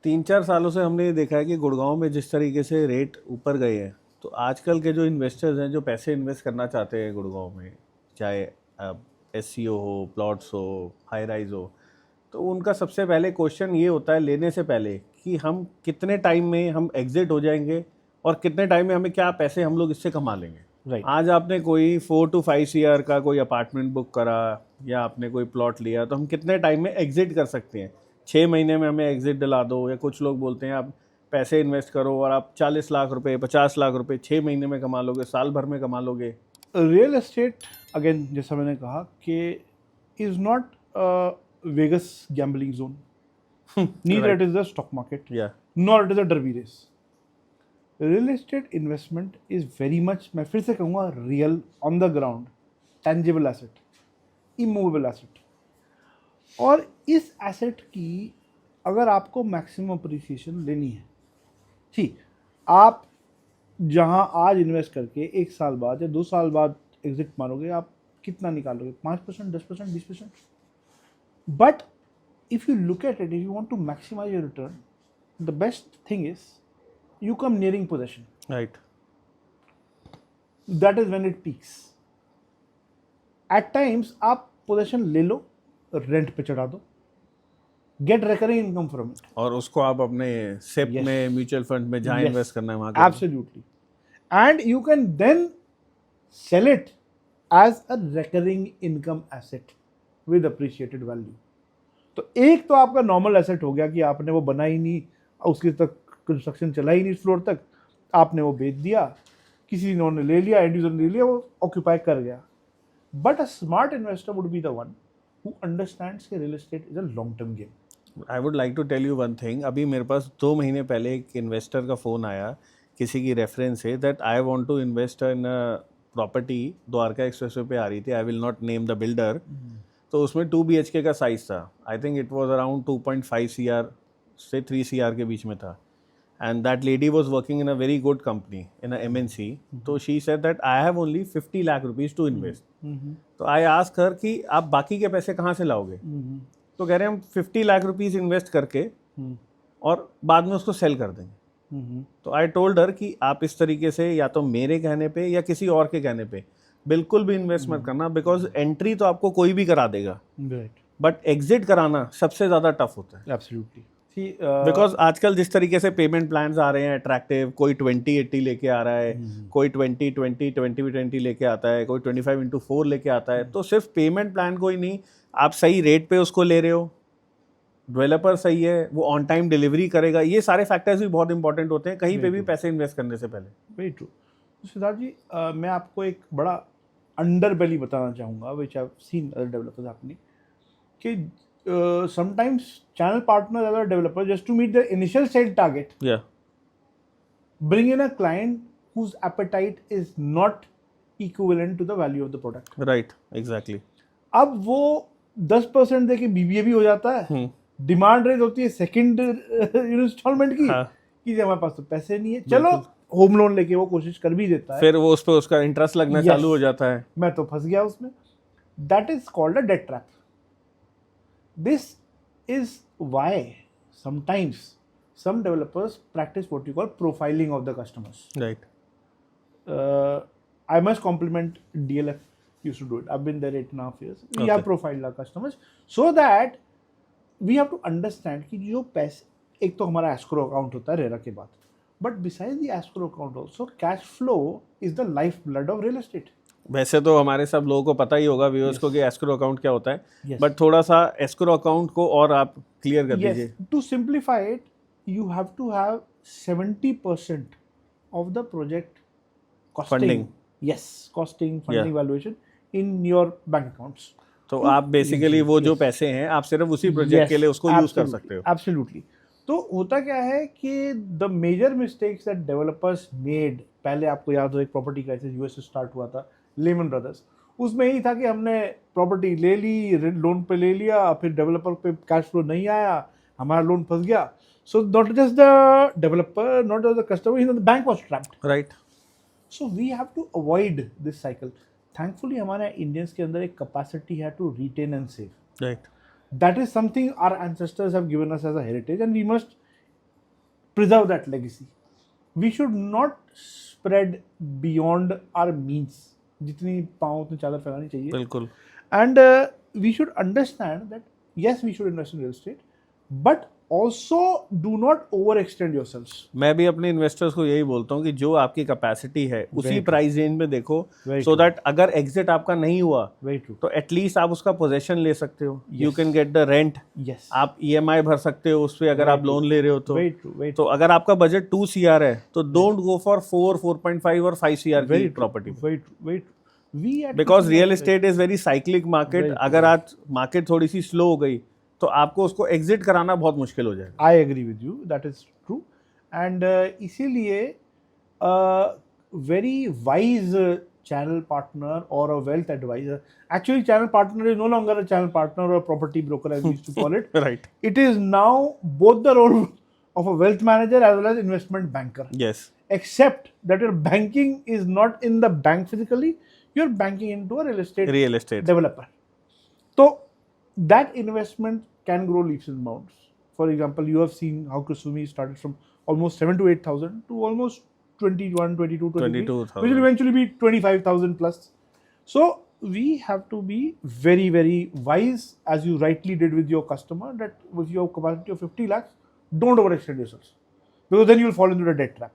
3-4 सालों से हमने ये देखा है कि गुड़गांव में जिस तरीके से रेट ऊपर गए हैं, तो आजकल के जो इन्वेस्टर्स हैं जो पैसे इन्वेस्ट करना चाहते हैं गुड़गांव में, चाहे एससीओ हो, प्लॉट्स हो, हाई राइज हो, तो उनका सबसे पहले क्वेश्चन ये होता है लेने से पहले कि हम कितने टाइम में हम एग्जिट हो जाएंगे और कितने टाइम में हमें क्या पैसे हम लोग इससे कमा लेंगे। Right. आज आपने कोई 4 to 5 ईयर का कोई अपार्टमेंट बुक करा या आपने कोई प्लॉट लिया, तो हम कितने टाइम में एग्जिट कर सकते हैं। 6 महीने में हमें एग्जिट दिला दो, या कुछ लोग बोलते हैं आप पैसे इन्वेस्ट करो और आप 40 लाख रुपए 50 लाख रुपए 6 महीने में कमा लोगे, साल भर में कमा लोगे। रियल एस्टेट अगेन जैसा मैंने कहा कि is not Vegas gambling zone, neither it is the stock market या nor it is a derby race. Real estate investment is very much, मैं फिर से कहूँगा, real on the ground tangible asset, immovable asset. और इस asset की अगर आपको मैक्सिमम अप्रिसिएशन लेनी है, ठीक, आप जहां आज इन्वेस्ट करके 1 साल बाद या 2 साल बाद एग्जिट मारोगे, आप कितना निकालोगे? 5%, 10%, 20%। But if you look at it, if you want to maximise your return, the best thing is you come nearing possession. Right. That is when it peaks. At times आप possession ले लो, rent पे चढ़ा दो, get recurring income from it. और उसको आप अपने सेप Yes. में, म्यूचुअल फंड में जहाँ Yes. इन्वेस्ट करना है वहाँ करो। Absolutely. And you can then sell it as a recurring income asset with appreciated value. तो एक तो आपका नॉर्मल एसेट हो गया कि आपने वो बना ही नहीं, उसके तक कंस्ट्रक्शन चला ही नहीं फ्लोर तक, आपने वो बेच दिया, किसी ने ले लिया, एंड यूजर ने ले लिया, वो ऑक्यूपाई कर गया। But a smart investor would be the one who understands कि real estate is a long term game. I would like to tell you one thing. अभी मेरे पास 2 महीने पहले एक इन्वेस्टर का फ़ोन आया किसी की रेफरेंस से, that I want to invest in property Dwarka expressway पे आ रही थी, I will not name the builder. तो उसमें 2 BHK का साइज़ था, I think it was around 2.5 CR से 3 CR के बीच में था। And that lady was working in a very good company, in a MNC. So she said that I have only 50 lakh rupees to invest. तो I asked her कि आप बाकी के पैसे कहाँ से लाओगे? तो कह रहे हैं हम 50 लाख रुपीस इन्वेस्ट करके और बाद में उसको सेल कर देंगे। तो आई टोल्ड हर कि आप इस तरीके से या तो मेरे कहने पे या किसी और के कहने पे बिल्कुल भी इन्वेस्ट मत करना, बिकॉज एंट्री तो आपको कोई भी करा देगा, बट एग्जिट कराना सबसे ज़्यादा टफ होता है। एब्सोल्युटली। बिकॉज आजकल जिस तरीके से पेमेंट प्लान्स आ रहे हैं अट्रैक्टिव, कोई 20-80 लेके आ रहा है, कोई 20-20 लेके आता है, कोई 25x4 लेके आता है, तो सिर्फ पेमेंट प्लान कोई नहीं, आप सही रेट पे उसको ले रहे हो, डेवलपर सही है, वो ऑन टाइम डिलीवरी करेगा, ये सारे फैक्टर्स भी बहुत इंपॉर्टेंट होते हैं कहीं पे भी पैसे इन्वेस्ट करने से पहले। Very true. सिद्धार्थ जी, मैं आपको एक बड़ा अंडर बेली बताना चाहूँगा which I have seen other developers happening, कि sometimes channel partners as a developer, just to meet the initial sale target, bring in a client whose appetite is not equivalent to the value of the product. Right, exactly. अब वो 10% देके BBA भी हो जाता है, demand raise होती है second instalment की, कि हमारे पास तो पैसे नहीं है, चलो होम लोन लेके वो कोशिश कर भी देता है, फिर वो उस पर उसका इंटरेस्ट लगना चालू हो जाता है, मैं तो फंस गया उसमें। That is called a debt trap. This is why sometimes some developers practice what you call profiling of the customers. Right. I must compliment DLF used to do it. I've been there 8.5 years. We have profiled our customers so that we have to understand कि जो पैसे, एक तो हमारा escrow account होता है RERA के बाद, but besides the escrow account also, cash flow is the lifeblood of real estate. वैसे तो हमारे सब लोगों को पता ही होगा व्यूअर्स को कि एस्क्रो अकाउंट क्या होता है, बट थोड़ा सा एस्क्रो अकाउंट को और आप क्लियर कर दीजिए। To simplify it, you have to have 70% of the project funding, costing, funding, valuation in your bank accounts. तो आप बेसिकली वो जो पैसे हैं आप सिर्फ उसी प्रोजेक्ट के लिए उसको यूज कर सकते हो। एब्सोल्युटली। तो होता क्या है कि the major mistakes that developers made, पहले आपको याद हो एक प्रॉपर्टी क्राइसिस यूएस से स्टार्ट हुआ था, लेमन ब्रदर्स, उसमें यही था कि हमने प्रॉपर्टी ले ली, लोन पे ले लिया, फिर डेवलपर पे कैश फ्लो नहीं आया, हमारा लोन फंस गया। So not just the developer, not just the customer, the bank was trapped. Right. So we have to avoid this cycle. Thankfully हमारे इंडियंस के अंदर एक कैपेसिटी है to retain and save. Right. That is something our ancestors have given us as a heritage, and we must preserve that legacy. We should not spread beyond our means. जितनी पाँव उतनी चादर फैलानी चाहिए. बिल्कुल. And we should understand that yes, we should invest in real estate, but also do not overextend yourselves. मैं भी अपने इन्वेस्टर्स को यही बोलता हूँ कि जो आपकी कैपेसिटी है उसी Very प्राइस रेंज में देखो, Very सो दैट अगर एग्जिट आपका नहीं हुआ Very true. तो एटलीस्ट आप उसका पोजेशन ले सकते हो. You Yes. Can get the rent. Yes. आप EMI भर सकते हो उस पर अगर Very आप लोन ले रहे हो तो. Very true. Very तो अगर आपका बजट 2 CR है तो डोंट गो फॉर 4, 4.5 और 5 CR की Very true. Property. Very true. Very true. We at because Kusumo real Invest- estate is very cyclic market. Very true. अगर आज मार्केट थोड़ी सी स्लो हो गई तो आपको उसको एग्जिट कराना बहुत मुश्किल हो जाएगा. I agree with you. That is true. And इसीलिए very wise channel partner or a wealth advisor. Actually, channel partner is no longer a channel partner or a property broker as we used to call it. Right. It is now both the role of a wealth manager as well as investment banker. Yes. Except that your banking is not in the bank physically, you're banking into a real estate real estate. developer. So that investment can grow leaps and bounds. For example, you have seen how Kusumi started from almost 7 to 8,000 to almost 21, 22, 23, 22,000. which will eventually be 25,000 plus. So we have to be very, very wise, as you rightly did with your customer, that with your capacity of 50 lakhs, don't overextend yourselves, because then you'll fall into the debt trap.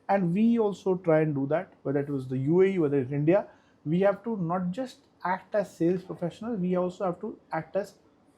And we also try and do that, whether it was the UAE, whether it's India. We have to not just act as sales professionals, we also have to act as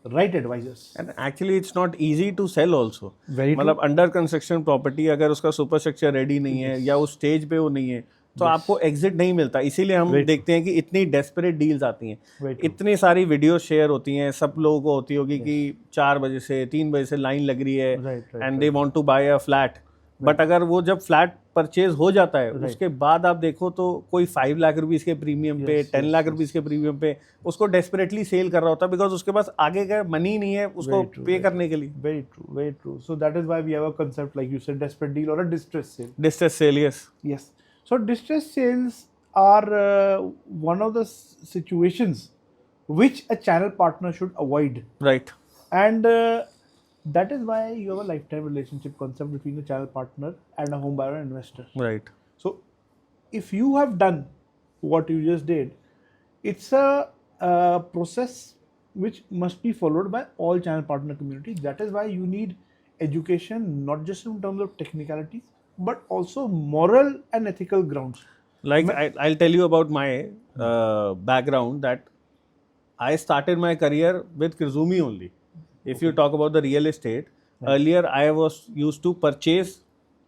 right advisors. And actually it's not easy to sell also. Very true. मतलब under construction property अगर उसका super structure ready नहीं है या उस stage पे वो नहीं है तो आपको एग्जिट नहीं मिलता. इसीलिए हम Very देखते हैं कि इतनी डेस्परेट डील्स आती हैं. Very true. इतनी सारी वीडियो शेयर होती हैं. सब लोगों को होती होगी कि 4 बजे से 3 बजे से लाइन लग रही है Right, and they want to buy a flat. But अगर वो जब फ्लैट परचेज हो जाता है उसके बाद आप देखो तो कोई 5 लाख रुपीस के प्रीमियम पे, 10 लाख रुपीस के प्रीमियम पे उसको डेस्परेटली सेल कर रहा होता है बिकॉज उसके पास आगे का मनी नहीं है उसको Very true, पे very करने के लिए. Very true, very true. So that is why we have a concept like you said, desperate deal or a distress sale. Distress cell. Yes. Yes. So distress sales are one of the situations which a channel partner should avoid. Right. And that is why you have a lifetime relationship concept between the channel partner and a home buyer and investor. Right. So if you have done what you just did, it's a process which must be followed by all channel partner community. That is why you need education, not just in terms of technicalities, but also moral and ethical grounds. Like I'll tell you about my background that I started my career with Krizumi only. If you talk about the real estate, earlier I was used to purchase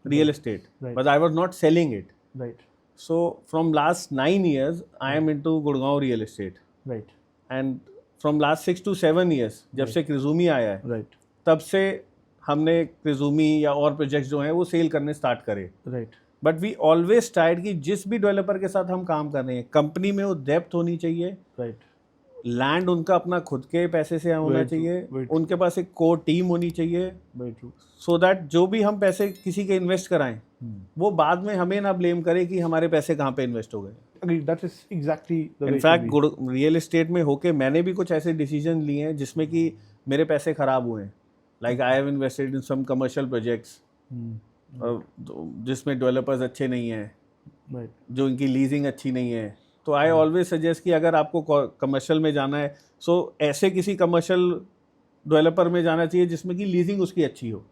real estate, Right. but I was not selling it. Right, So from last 9 years, I am into Gurgaon real estate, right, and from last 6 to 7 years, जब से Krizumi आया है, right, तब से हमने Krizumi या और projects जो हैं वो सेल करने स्टार्ट करे. right, but we always tried कि जिस भी डेवलपर के साथ हम काम कर रहे हैं कंपनी में वो डेप्थ होनी चाहिए. right, लैंड उनका अपना खुद के पैसे से होना Very true, चाहिए. very true. उनके पास एक कोर टीम होनी चाहिए very true. सो दैट जो भी हम पैसे किसी के इन्वेस्ट कराएं वो बाद में हमें ना ब्लेम करे कि हमारे पैसे कहाँ पे इन्वेस्ट हो गए. Agreed. That is exactly the way it in fact should be. Real estate में होके मैंने भी कुछ ऐसे डिसीजन लिए हैं जिसमें कि मेरे पैसे खराब हुए हैं. Like I have invested in some commercial projects जिसमें डेवलपर्स अच्छे नहीं हैं, Right, जो इनकी लीजिंग अच्छी नहीं है. तो आई ऑलवेज सजेस्ट कि अगर आपको कमर्शियल में जाना है सो ऐसे किसी कमर्शियल डेवलपर में जाना चाहिए जिसमें कि लीजिंग उसकी अच्छी हो.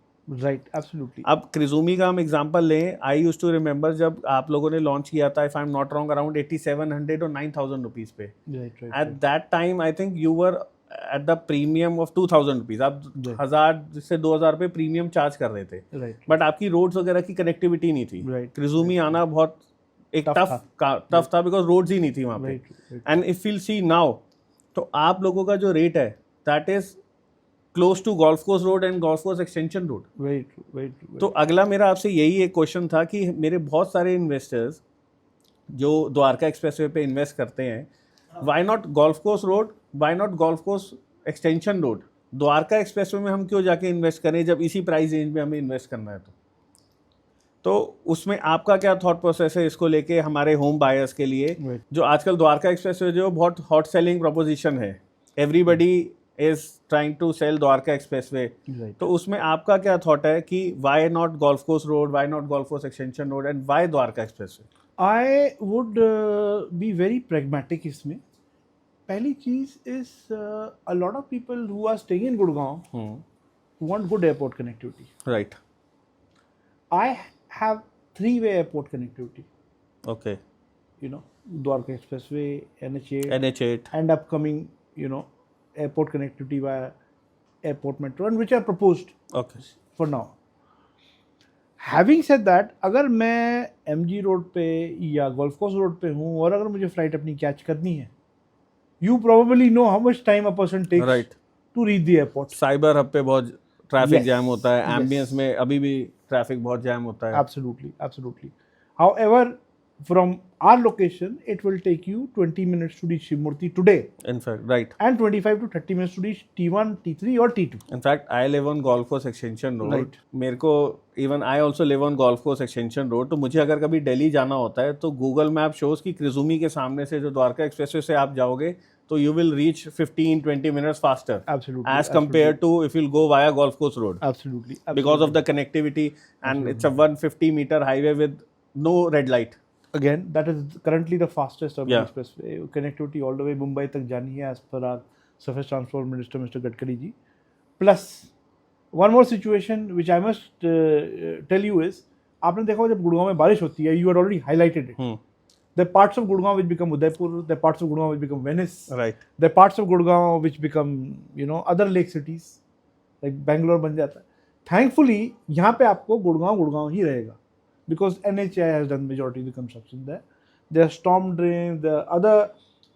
right, absolutely. अब क्रिजूमी का हम एग्जांपल लें. आई यूज टू रिमेंबर जब आप लोगों ने लॉन्च किया था, if I am not wrong, around 8700 और 9000 रुपीज़ पे. Right, right, at that time I think you were at the premium of 2000 rupees. आप 1000 से 2000 पे प्रीमियम चार्ज कर रहे थे, right, बट आपकी रोड्स वगैरह की कनेक्टिविटी नहीं थी. Right. क्रिजूमी आना बहुत एक Tough टफ था बिकॉज रोड्स ही नहीं थी वहाँ पे. Right, right. And if will see now तो आप लोगों का जो रेट है that is close to golf course road and golf course extension road. Very true, very true. तो अगला मेरा आपसे यही एक क्वेश्चन था कि मेरे बहुत सारे इन्वेस्टर्स जो द्वारका एक्सप्रेसवे पे इन्वेस्ट करते हैं, why not golf course road, why not golf course extension road, Dwarka expressway में हम क्यों जाके इन्वेस्ट करें जब इसी प्राइस रेंज में हमें इन्वेस्ट करना है. तो उसमें आपका क्या थॉट प्रोसेस है इसको लेके हमारे होम बायर्स के लिए, Right. जो आजकल द्वारका एक्सप्रेसवे जो बहुत हॉट सेलिंग प्रोपोजिशन है. Everybody is trying to sell Dwarka Expressway. Right. तो उसमें आपका क्या थॉट है कि why not Golf Course Road, why not Golf Course Extension Road and why Dwarka Expressway? I would be very pragmatic इसमें. पहली चीज is a lot of people who are staying in Gurgaon want good airport connectivity. Right. I have three-way airport connectivity. Okay. You know, Dwarka Expressway, NH8, NH8. and upcoming, you know, airport connectivity via airport metro, and which are proposed Okay. for now. Having said that, अगर मैं MG road पे या golf course road पे हूँ और अगर मुझे flight अपनी कैच करनी है, you probably know how much time a person takes Right. to reach the airport. Cyber hub पे बहुत ट्रैफिक Yes. जैम होता है, Yes. एम्बियंस में अभी भी ट्रैफिक बहुत जैम होता है. Absolutely, absolutely. However, from our location, it will take you 20 minutes to reach Shivmurti today, in fact right. and 25 to 30 minutes to reach T1, T3 or T2. In fact I live on golf course extension road. Right. मेरे को even I also live on golf course extension road. तो मुझे अगर कभी दिल्ली जाना होता है तो गूगल मैप शोज की क्रिजुमी के सामने से जो द्वारका एक्सप्रेसवे से आप जाओगे तो you will reach 15-20 minutes faster Absolutely. as compared to if you'll go via golf course road Absolutely. because of the connectivity, and it's a 150-meter highway with no red light. Again, that is currently the fastest urban Yeah. expressway. Connectivity all the way Mumbai तक जानी है as per our Surface Transport Minister Mr. Gadkari ji. Plus, one more situation which I must tell you is, आपने देखा होगा जब गुड़गांव में बारिश होती है, you had already highlighted it. There are parts of Gurgaon which become Udaipur, there are parts of Gurgaon which become Venice, Right. there are parts of Gurgaon which become, you know, other lake cities, like Bangalore बन जाता है. Thankfully, यहाँ पे आपको गुड़गांव ही रहेगा, because NHAI has done majority of the construction there. There are storm drains, there are other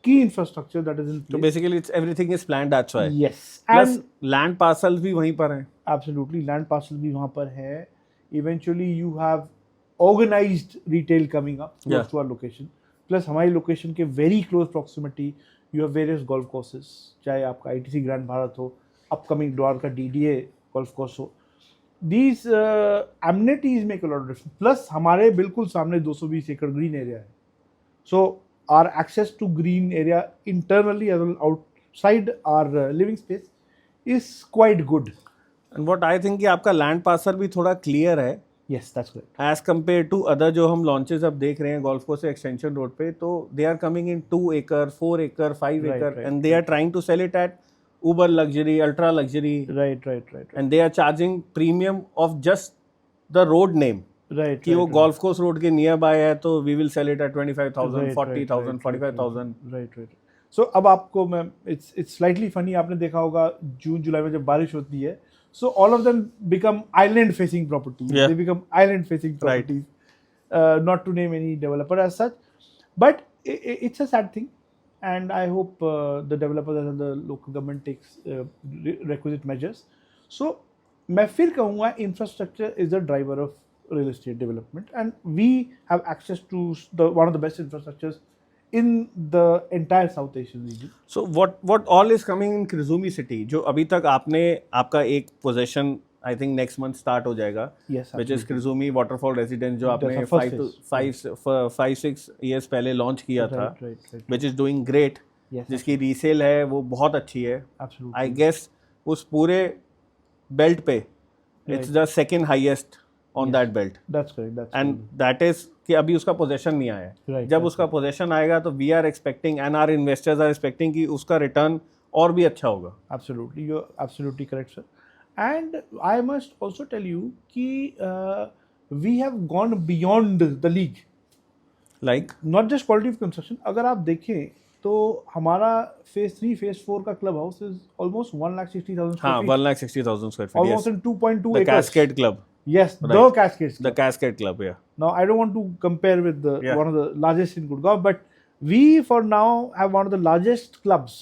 key infrastructure that is in So place. basically it's everything is planned, that's why. Yes, Plus and land parcels भी वहीं पर हैं. absolutely land parcel भी वहाँ पर है. Eventually you have organized retail coming up close Yeah. to our location. Plus हमारी location के very close proximity you have various golf courses. चाहे आपका ITC Grand भारत हो, upcoming Dwarka DDA golf course हो. These amenities make a lot of difference. Plus हमारे बिल्कुल सामने 220 एकड़ green area है. So our access to green area internally as well outside our living space is quite good. And what I think कि आपका land parcel भी थोड़ा clear है Yes, that's correct. as compared to other जो हम launches अब देख रहे हैं golf course extension road पे, तो they are coming in 2 acre, 4 acre, 5 Right, acre, right, and they are trying to sell it at uber luxury, ultra luxury, Right. and they are charging premium of just the road name. Right. कि वो golf course road के near by है तो we will sell it at 25,000, Right, 40,000, right, 45,000. Right. So अब आपको मैं it's slightly funny, आपने देखा होगा जून जुलाई में जब बारिश होती है, so all of them become island facing properties. Yeah. They become island facing Right. properties. Not to name any developer as such, but it's a sad thing, and I hope the developers and the local government takes requisite measures. So मैं फिर कहूँगा infrastructure is the driver of real estate development, and we have access to one of the best infrastructures in the entire South Asian region. So what all is coming in Krizumi city? जो अभी तक आपका एक possession I think next month start हो जाएगा, Yes, which is Krizumi waterfall residence जो That's आपने our first 5-6 years पहले launch किया था, Right. which is doing great. Yes, जिसकी resale है वो बहुत अच्छी है. absolutely. I guess उस पूरे belt पे it's Right. the second highest on that belt. That's correct. That's And that is कि अभी उसका पोजेशन नहीं आया है. Right, जब right. उसका पोजेशन आएगा तो we are expecting and are investors are expecting कि उसका रिटर्न और भी अच्छा होगा. Absolutely, you're absolutely correct, sir. And I must also tell you कि we have gone beyond the league. Like Not just quality of construction. अगर आप देखें तो हमारा phase 3, phase 4 का club house is almost 1,60,000 square हाँ feet. 1,60,000 square feet. Almost in 2.2 The acres. Cascade Club. Yes, the Right. Cascades. The Cascade Club, yeah. Now, I don't want to compare with the Yeah. one of the largest in Gurgaon, but we for now have one of the largest clubs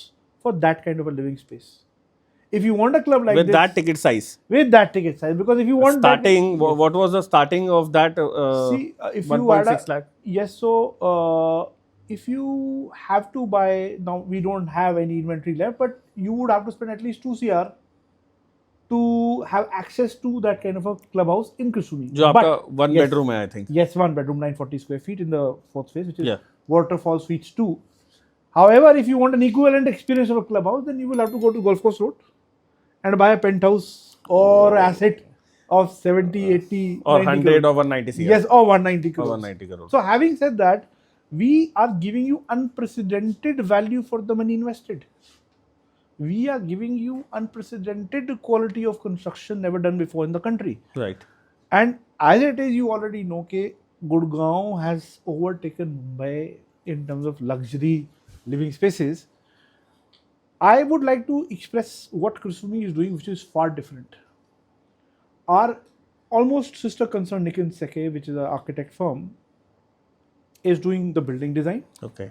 for that kind of a living space. If you want a club like With this, that ticket size. with that ticket size, because if you want Starting, that, what was the starting of that? see, if you add 1.6 lakh. yes, so if you have to buy now, we don't have any inventory left, but you would have to spend at least 2 CR to have access to that kind of a clubhouse in Kusumi. जो आपका But, one yes, bedroom है, I think. Yes, one bedroom, 940 square feet in the 4th phase, which is Yeah. Waterfall Suites 2. However, if you want an equivalent experience of a clubhouse, then you will have to go to Golf Course Road and buy a penthouse or asset of 70, 80, or 90 100 crores. or 190 CR. Yes, or 190 crores. 190 crores. So having said that, we are giving you unprecedented value for the money invested. We are giving you unprecedented quality of construction never done before in the country. Right. And as it is, you already know that Gurgaon has overtaken Mumbai in terms of luxury living spaces. I would like to express what Kusumi is doing, which is far different. Our almost sister concern, Nikin Seke, which is an architect firm, is doing the building design. Okay.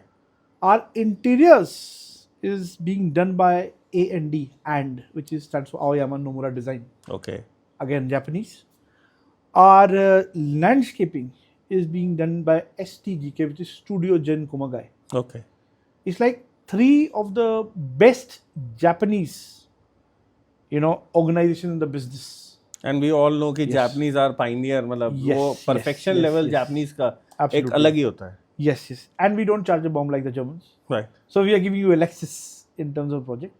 Our interiors is being done by A&D, which stands for Aoyama Nomura Design. Okay. Again, Japanese. Our landscaping is being done by STGK, which is Studio Gen Kumagai. Okay. It's like 3 of the best Japanese, organization in the business. And we all know कि Japanese are pioneer, मतलब वो perfection level Japanese का एक अलग ही होता है. Yes. And we don't charge a bomb like the Germans. Right. So we are giving you a Lexus in terms of project.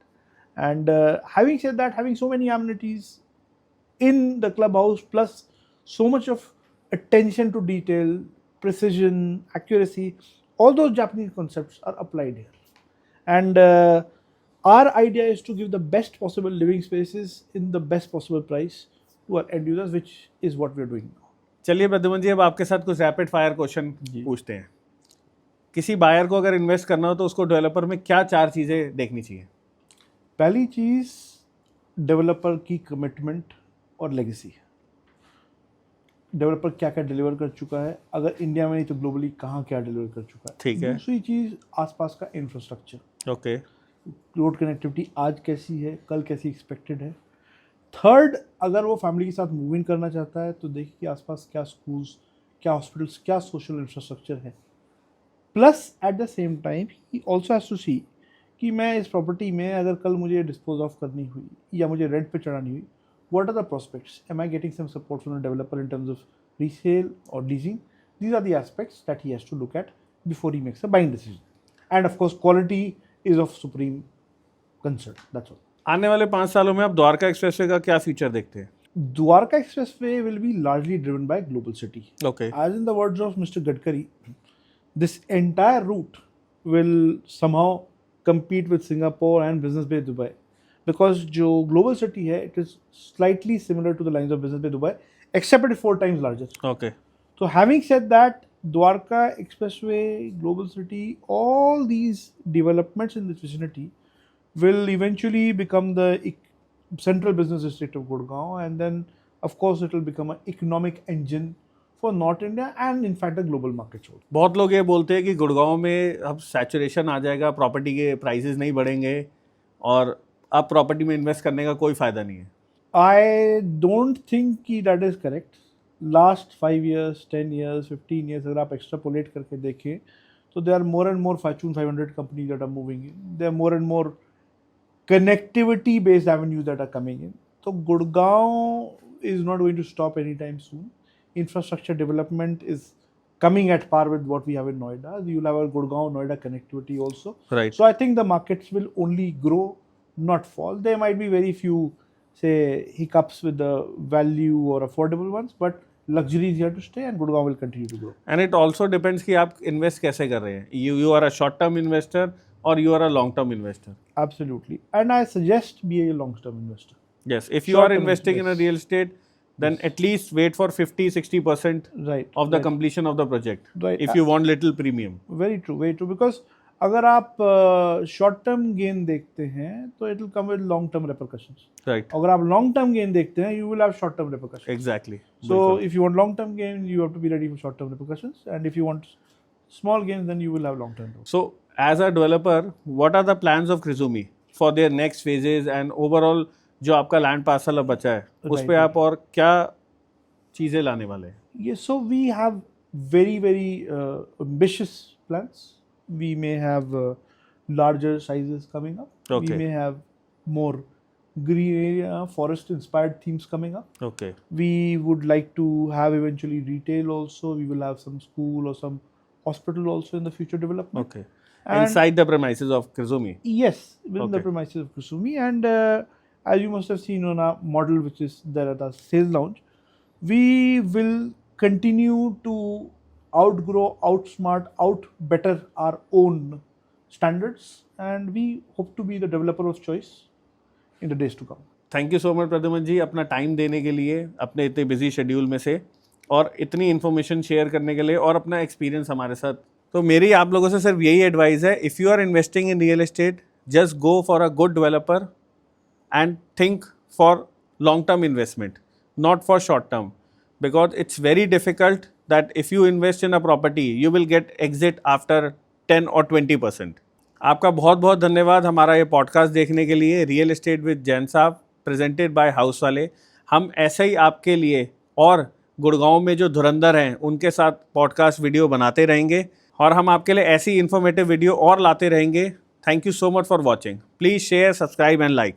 And having said that, having so many amenities in the clubhouse, plus so much of attention to detail, precision, accuracy, all those Japanese concepts are applied here. And our idea is to give the best possible living spaces in the best possible price to our end users, which is what we are doing now. चलिए प्रद्युमन जी, अब आपके साथ कुछ rapid fire question पूछते हैं. किसी buyer को अगर इन्वेस्ट करना हो तो उसको डेवलपर में क्या 4 चीज़ें देखनी चाहिए? पहली चीज़, डेवलपर की कमिटमेंट और लेगेसी. डेवलपर क्या क्या डिलीवर कर चुका है, अगर इंडिया में नहीं तो ग्लोबली कहाँ क्या डिलीवर कर चुका है. ठीक है. दूसरी चीज़, आसपास का इंफ्रास्ट्रक्चर. ओके. रोड कनेक्टिविटी आज कैसी है, कल कैसी एक्सपेक्टेड है. थर्ड, अगर वो फैमिली के साथ मूव इन करना चाहता है तो देखिए कि आसपास क्या स्कूल्स, क्या हॉस्पिटल्स, क्या सोशल इंफ्रास्ट्रक्चर है. Plus at the same time he also has to see कि मैं इस प्रॉपर्टी में अगर कल मुझे डिस्पोज ऑफ करनी हुई या मुझे रेंट पे चढ़ानी हुई, what are the prospects? Am I getting some support from the developer in terms of resale or leasing? These are the aspects that he has to look at before he makes a buying decision. And of course, quality is of supreme concern. That's all. आने वाले 5 सालों में आप Dwarka expressway का क्या future देखते हैं? Dwarka Expressway will be largely driven by Global City. Okay. As in the words of Mr. Gadkari, this entire route will somehow compete with Singapore and Business Bay Dubai. Because जो Global City है, it is slightly similar to the lines of Business Bay Dubai, except it is 4 times larger. Okay. So having said that, Dwarka Expressway, Global City, all these developments in this vicinity will eventually become the central business district of Gurgaon, and then of course it will become an economic engine for North India and in fact the global market also. बहुत लोग ये बोलते हैं कि गुड़गांव में अब saturation आ जाएगा, property के प्राइसेस नहीं बढ़ेंगे और अब प्रॉपर्टी में इन्वेस्ट करने का कोई फ़ायदा नहीं है. I don't think that is correct. Last 5 years, 10 years, 15 years, अगर आप extrapolate करके देखें तो there are more and more Fortune 500 companies that are moving in. There are more and more connectivity based avenues that are coming in. So Gurgaon is not going to stop anytime soon. Infrastructure development is coming at par with what we have in Noida. You'll have a Gurgaon Noida connectivity also. Right. So I think the markets will only grow, not fall. There might be very few, say, hiccups with the value or affordable ones, but luxury is here to stay and Gurgaon will continue to grow. And it also depends कि आप invest कैसे कर रहे हैं. You are a short term investor or you are a long term investor. Absolutely. And I suggest be a long term investor. Yes. If you Short are term, investing in a yes. real estate, then at least wait for 50-60% Right. of the right. completion of the project. Right. If you want little premium. Very true, very true. Because अगर आप short term gain देखते हैं तो it will come with long term repercussions. Right. अगर आप long term gain देखते हैं, you will have short term repercussions. Exactly. So if you want long term gain, you have to be ready for short term repercussions, and if you want small gains, then you will have long term. So as a developer, what are the plans of Krizumi for their next phases and overall जो आपका land parcel अब बचा है उस पे आप और क्या चीज़ें लाने वाले हैं? Yes, so we have very ambitious plans. We may have larger sizes coming up. Okay. We may have more green area, forest inspired themes coming up. Okay. We would like to have eventually retail also. We will have some school or some hospital also in the future development. Okay. And inside the premises of Kizumi. yes, within the Okay. premises of Kusumi. And as you must have seen on our model, which is there at the sales lounge, we will continue to outgrow, outsmart, outbetter our own standards, and we hope to be the developer of choice in the days to come. Thank you so much Pradyuman ji, अपना time देने के लिए अपने इतने busy schedule में से, और इतनी इन्फॉर्मेशन शेयर करने के लिए, और अपना एक्सपीरियंस हमारे साथ. तो मेरी आप लोगों से सिर्फ यही एडवाइस है, if you are investing in real estate, just go for a good developer and think for long term investment, not for short term, because it's very difficult that if you invest in a property you will get exit after 10 or 20%. आपका बहुत बहुत धन्यवाद हमारा ये podcast देखने के लिए. Real estate with Jain साहब, प्रेजेंटेड बाय हाउस वाले. हम ऐसे ही आपके लिए और गुड़गांव में जो धुरंधर हैं उनके साथ पॉडकास्ट वीडियो बनाते रहेंगे, और हम आपके लिए ऐसी इन्फॉर्मेटिव वीडियो और लाते रहेंगे. Thank you so much for watching. Please share, subscribe and like.